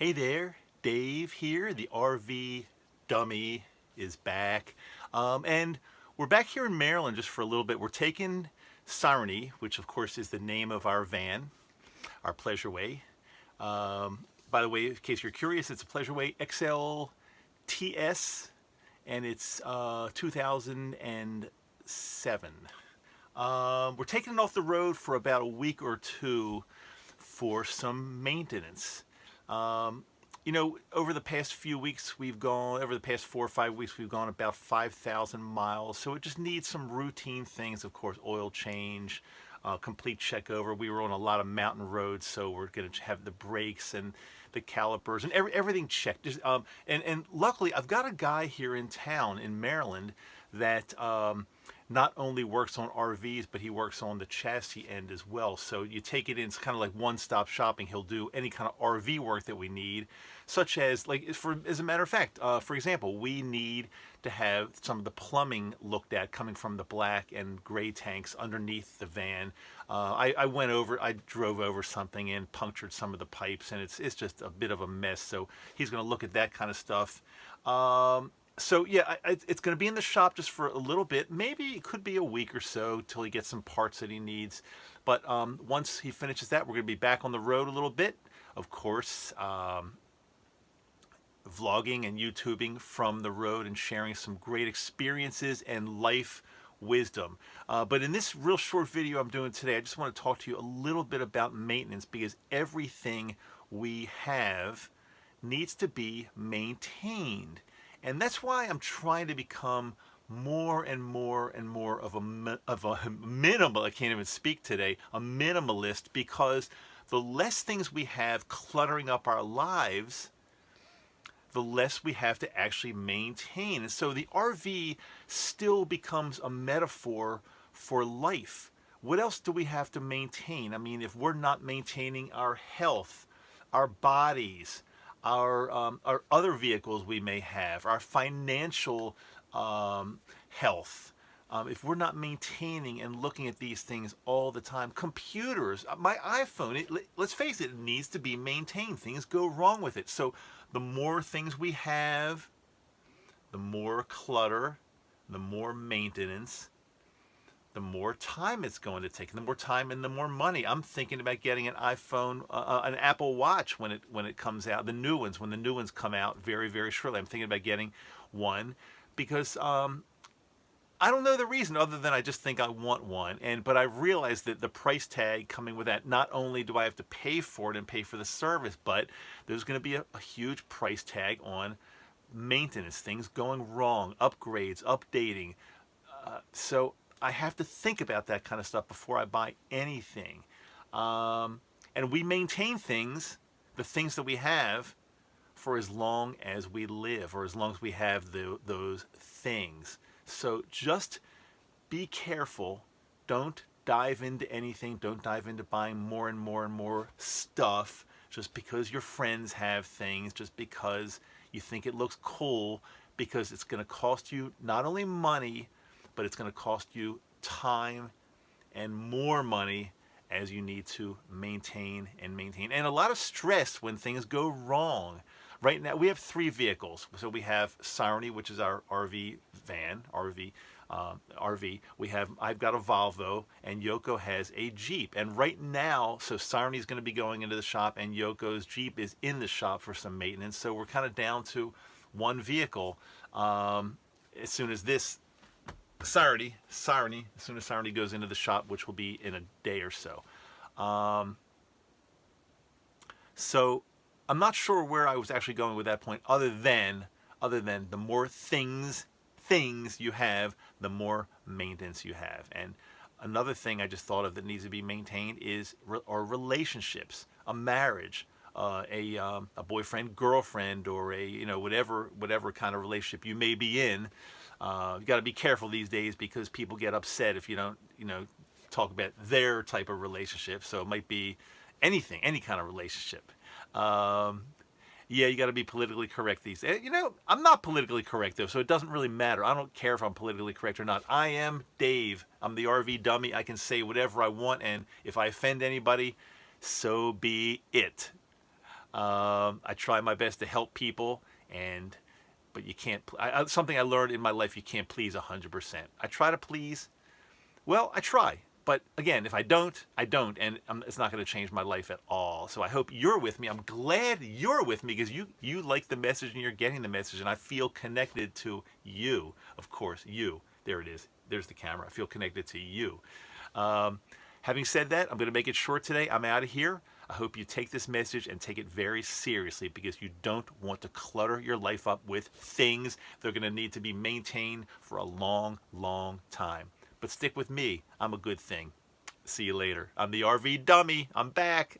Hey there, Dave here. The RV dummy is back. And we're back here in Maryland just for a little bit. We're taking Sarani, which of course is the name of our van, our Pleasureway. By the way, in case you're curious, it's a Pleasureway XL TS and it's 2007. We're taking it off the road for about a week or two for some maintenance. Over the past few weeks, over the past 4 or 5 weeks, we've gone about 5,000 miles. So it just needs some routine things, of course, oil change, complete check over. We were on a lot of mountain roads, so we're going to have the brakes and the calipers and everything checked. And luckily, I've got a guy here in town in Maryland that not only works on RVs, but he works on the chassis end as well. So you take it in, it's kind of like one-stop shopping. He'll do any kind of RV work that we need, such as, as a matter of fact, for example, we need to have some of the plumbing looked at coming from the black and gray tanks underneath the van. I drove over something and punctured some of the pipes, and it's just a bit of a mess. So he's going to look at that kind of stuff. So yeah, it's going to be in the shop just for a little bit. Maybe it could be a week or so till he gets some parts that he needs. But once he finishes that, we're going to be back on the road a little bit. Of course, vlogging and YouTubing from the road and sharing some great experiences and life wisdom. But in this real short video I'm doing today, I just want to talk to you a little bit about maintenance, because everything we have needs to be maintained. And that's why I'm trying to become more and more and more of a minimal, I can't even speak today, a minimalist, because the less things we have cluttering up our lives, the less we have to actually maintain. And so the RV still becomes a metaphor for life. What else do we have to maintain? I mean, if we're not maintaining our health, our bodies, our other vehicles we may have, our financial health, if we're not maintaining and looking at these things all the time, computers, my iPhone, let's face it, it needs to be maintained. Things go wrong with it. So the more things we have, the more clutter, the more maintenance, the more time it's going to take, and the more time and the more money. I'm thinking about getting an iPhone, an Apple Watch when it comes out. The new ones, when the new ones come out very, very shortly, I'm thinking about getting one, because I don't know the reason other than I just think I want one. But I realized that the price tag coming with that, not only do I have to pay for it and pay for the service, but there's going to be a huge price tag on maintenance, things going wrong, upgrades, updating. So I have to think about that kind of stuff before I buy anything. And we maintain things, the things that we have, for as long as we live, or as long as we have those things. So just be careful. Don't dive into anything. Don't dive into buying more and more and more stuff just because your friends have things, just because you think it looks cool, because it's going to cost you not only money, but it's going to cost you time and more money as you need to maintain and maintain. And a lot of stress when things go wrong. Right now, we have 3 vehicles. So we have Sarani, which is our RV van, RV. I've got a Volvo, and Yoko has a Jeep. And right now, so Sarani's going to be going into the shop, and Yoko's Jeep is in the shop for some maintenance. So we're kind of down to one vehicle. As soon as Sarani, as soon as Sarani goes into the shop, which will be in a day or so. So I'm not sure where I was actually going with that point, other than the more things you have, the more maintenance you have. And another thing I just thought of that needs to be maintained is our relationships, a marriage, a boyfriend, girlfriend, or whatever kind of relationship you may be in. You got to be careful these days, because people get upset if you don't, talk about their type of relationship. So it might be anything, any kind of relationship. Yeah, you got to be politically correct these days. I'm not politically correct, though, so it doesn't really matter. I don't care if I'm politically correct or not. I am Dave. I'm the RV dummy. I can say whatever I want, and if I offend anybody, so be it. I try my best to help people, but you can't. Something I learned in my life: you can't please 100%. I try to please. Well, I try. But again, if I don't, I don't, and it's not going to change my life at all. So I hope you're with me. I'm glad you're with me because you like the message and you're getting the message, and I feel connected to you. Of course, you. There it is. There's the camera. I feel connected to you. Having said that, I'm going to make it short today. I'm out of here. I hope you take this message and take it very seriously because you don't want to clutter your life up with things that are going to need to be maintained for a long, long time. But stick with me. I'm a good thing. See you later. I'm the RV dummy. I'm back.